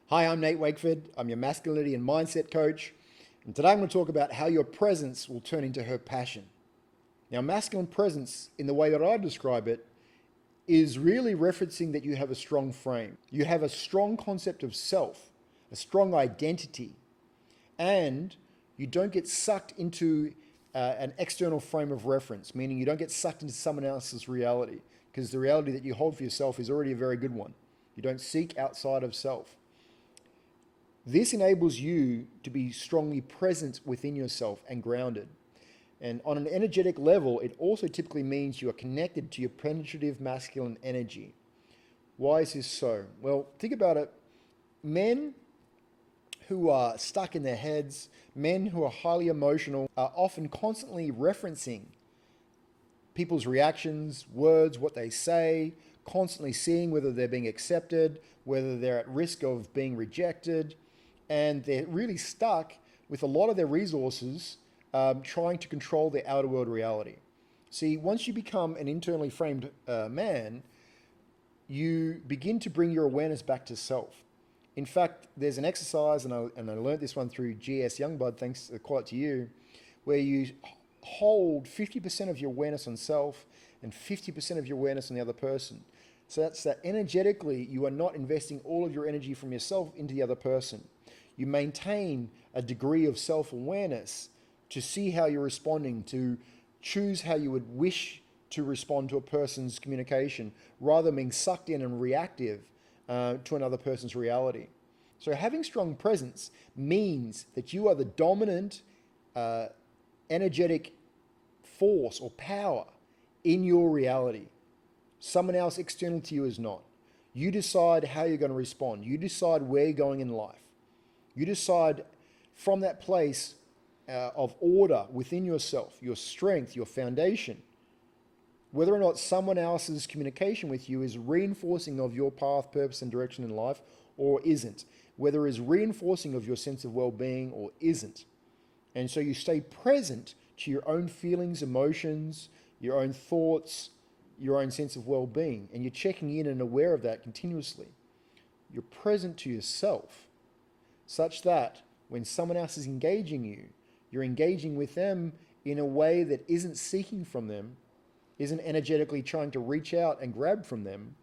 Hi, I'm Nate Wakeford. I'm your masculinity and mindset coach. And today I'm going to talk about how your presence will turn into her passion. Now, masculine presence, in the way that I describe it, is really referencing that you have a strong frame. You have a strong concept of self, a strong identity, and you don't get sucked into an external frame of reference, meaning you don't get sucked into someone else's reality, because the reality that you hold for yourself is already a very good one. You don't seek outside of self. This enables you to be strongly present within yourself and grounded. And on an energetic level, it also typically means you are connected to your penetrative masculine energy. Why is this so? Well, think about it. Men who are stuck in their heads, men who are highly emotional, are often constantly referencing people's reactions, words, what they say, constantly seeing whether they're being accepted, whether they're at risk of being rejected, and they're really stuck with a lot of their resources trying to control their outer world reality. See, once you become an internally framed man, you begin to bring your awareness back to self. In fact, there's an exercise, and I learned this one through G.S. Youngblood, thanks quite to you, where you hold 50% of your awareness on self and 50% of your awareness on the other person. So that's that energetically, you are not investing all of your energy from yourself into the other person. You maintain a degree of self-awareness to see how you're responding, to choose how you would wish to respond to a person's communication, rather than being sucked in and reactive to another person's reality. So having strong presence means that you are the dominant energetic force or power in your reality. Someone else external to you is not. You decide how you're going to respond. You decide where you're going in life. You decide from that place of order within yourself, your strength, your foundation, whether or not someone else's communication with you is reinforcing of your path, purpose, and direction in life or isn't. Whether it is reinforcing of your sense of well-being or isn't. And so you stay present to your own feelings, emotions, your own thoughts, your own sense of well-being, and you're checking in and aware of that continuously. You're present to yourself, such that when someone else is engaging you, you're engaging with them in a way that isn't seeking from them, isn't energetically trying to reach out and grab from them,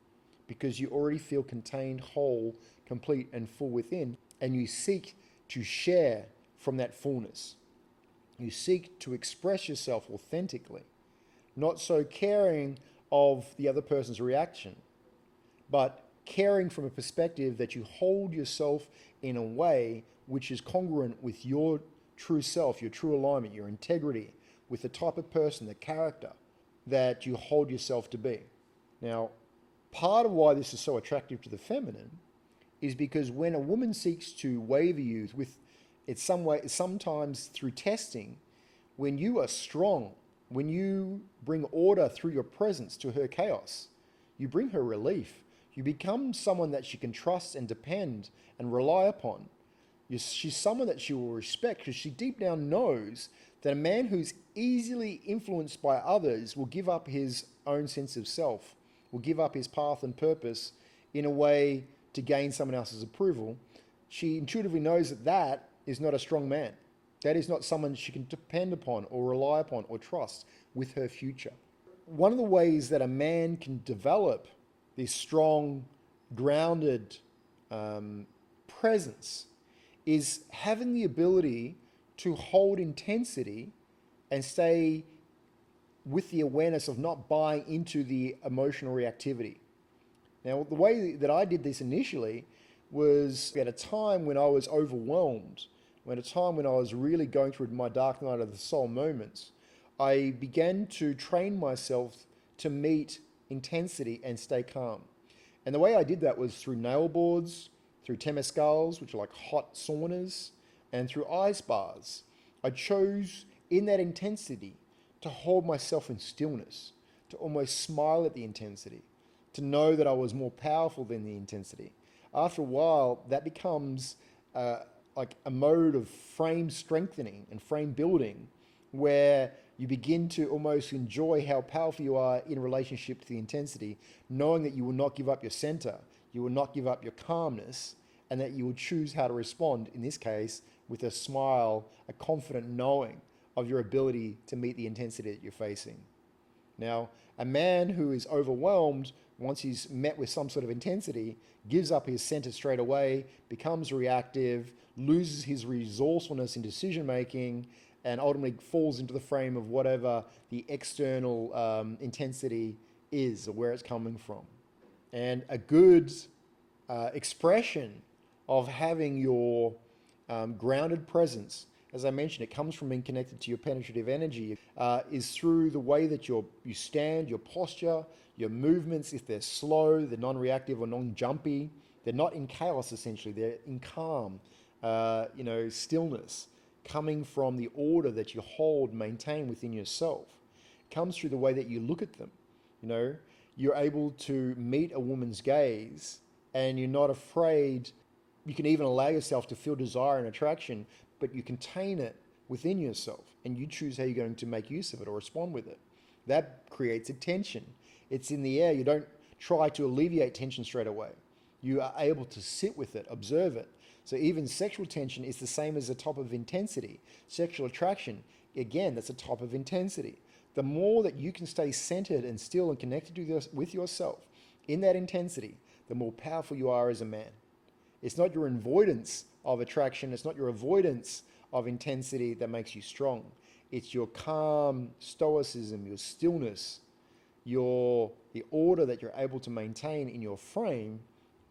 because you already feel contained, whole, complete, and full within, and you seek to share from that fullness. You seek to express yourself authentically, not so caring of the other person's reaction, but caring from a perspective that you hold yourself in a way which is congruent with your true self, your true alignment, your integrity, with the type of person, the character that you hold yourself to be. Now, part of why this is so attractive to the feminine is because when a woman seeks to waver you with it sometimes through testing, when you are strong, when you bring order through your presence to her chaos, you bring her relief. You become someone that she can trust and depend and rely upon. She's someone that she will respect because she deep down knows that a man who's easily influenced by others will give up his own sense of self, will give up his path and purpose in a way to gain someone else's approval. She intuitively knows that that is not a strong man. That is not someone she can depend upon or rely upon or trust with her future. One of the ways that a man can develop this strong, grounded presence is having the ability to hold intensity and stay with the awareness of not buying into the emotional reactivity. Now, the way that I did this initially was at a time when I was overwhelmed, at a time when I was really going through my dark night of the soul moments. I began to train myself to meet intensity and stay calm. And the way I did that was through nail boards, through temescals, which are like hot saunas, and through ice bars. I chose in that intensity to hold myself in stillness, to almost smile at the intensity, to know that I was more powerful than the intensity. After a while, that becomes like a mode of frame strengthening and frame building, where you begin to almost enjoy how powerful you are in relationship to the intensity, knowing that you will not give up your center, you will not give up your calmness, and that you will choose how to respond, in this case, with a smile, a confident knowing of your ability to meet the intensity that you're facing. Now, a man who is overwhelmed, once he's met with some sort of intensity, gives up his center straight away, becomes reactive, loses his resourcefulness in decision making, and ultimately falls into the frame of whatever the external intensity is or where it's coming from. And a good expression of having your grounded presence, as I mentioned, it comes from being connected to your penetrative energy, is through the way that you stand, your posture, your movements. If they're slow, they're non-reactive or non-jumpy, they're not in chaos essentially, they're in calm, stillness, coming from the order that you hold, maintain within yourself. It comes through the way that you look at them. You're able to meet a woman's gaze and you're not afraid. You can even allow yourself to feel desire and attraction, but you contain it within yourself and you choose how you're going to make use of it or respond with it. That creates a tension. It's in the air. You don't try to alleviate tension straight away. You are able to sit with it, observe it. So even sexual tension is the same as a type of intensity. Sexual attraction, again, that's a type of intensity. The more that you can stay centered and still and connected with yourself in that intensity, the more powerful you are as a man. It's not your avoidance of attraction, it's not your avoidance of intensity that makes you strong. It's your calm stoicism, your stillness, the order that you're able to maintain in your frame,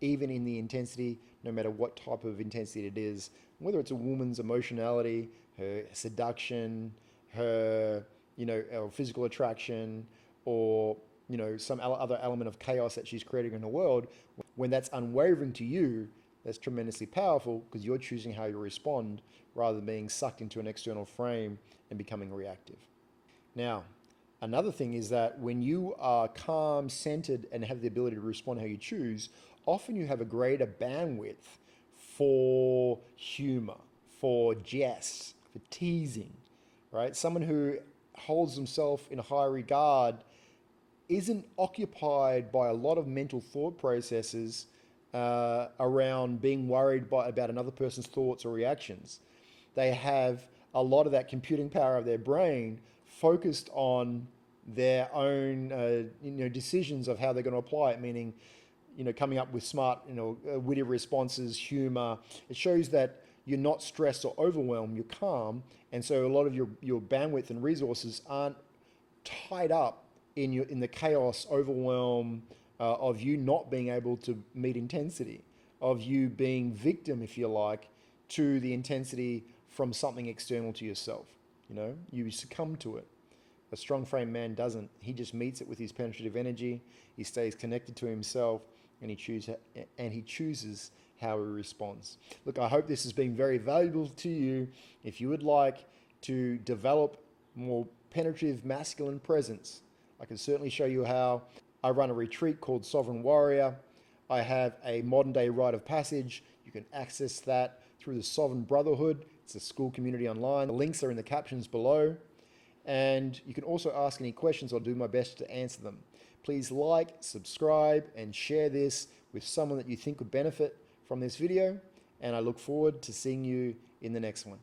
even in the intensity, no matter what type of intensity it is, whether it's a woman's emotionality, her seduction, her physical attraction, or some other element of chaos that she's creating in the world. When that's unwavering to you, that's tremendously powerful because you're choosing how you respond rather than being sucked into an external frame and becoming reactive. Now, another thing is that when you are calm, centered, and have the ability to respond how you choose, often you have a greater bandwidth for humor, for jest, for teasing, right? Someone who holds himself in a high regard isn't occupied by a lot of mental thought processes around being worried about another person's thoughts or reactions. They have a lot of that computing power of their brain focused on their own decisions of how they're going to apply it, meaning coming up with smart, witty responses, humor. It shows that you're not stressed or overwhelmed, you're calm, and so a lot of your bandwidth and resources aren't tied up in the chaos, overwhelm of you not being able to meet intensity, of you being victim, if you like, to the intensity from something external to yourself. You succumb to it. A strong frame man doesn't. He just meets it with his penetrative energy. He stays connected to himself, and he chooses how he responds. Look, I hope this has been very valuable to you. If you would like to develop more penetrative masculine presence, I can certainly show you how. I run a retreat called Sovereign Warrior. I have a modern day rite of passage. You can access that through the Sovereign Brotherhood. It's a school community online. The links are in the captions below. And you can also ask any questions. I'll do my best to answer them. Please like, subscribe, and share this with someone that you think would benefit from this video. And I look forward to seeing you in the next one.